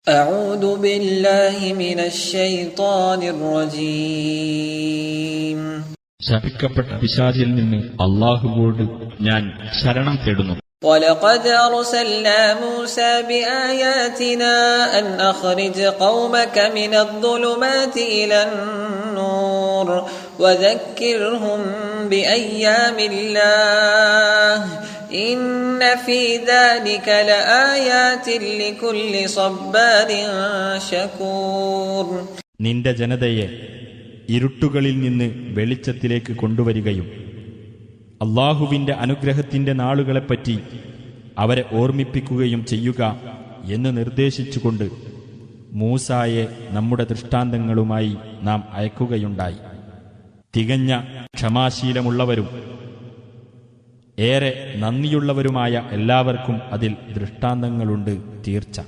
أعوذ بالله من الشيطان الرجيم ശപിക്കപ്പെട്ട പിശാചിൽ നിന്ന് അല്ലാഹുവോട് ഞാൻ ശരണം തേടുന്നു. ولقد أرسلنا موسى بآياتنا أن أخرج قومك من الظلمات إلى النور وذكرهم بأيام الله إن في ذلك لآيات لكل صبار شكور. നിന്റെ ജനതയെ ഇരുട്ടുകളിൽ നിന്ന് വെളിച്ചത്തിലേക്ക് കൊണ്ടുവരികയും അല്ലാഹുവിന്റെ അനുഗ്രഹത്തിന്റെ നാളുകളെപ്പറ്റി അവരെ ഓർമ്മിപ്പിക്കുകയും ചെയ്യുക എന്ന് നിർദ്ദേശിച്ചുകൊണ്ട് മൂസായെ നമ്മുടെ ദൃഷ്ടാന്തങ്ങളുമായി നാം അയക്കുകയുണ്ടായി. തികഞ്ഞ ക്ഷമാശീലമുള്ളവരും ഏറെ നന്ദിയുള്ളവരുമായ എല്ലാവർക്കും അതിൽ ദൃഷ്ടാന്തങ്ങളുണ്ട് തീർച്ച.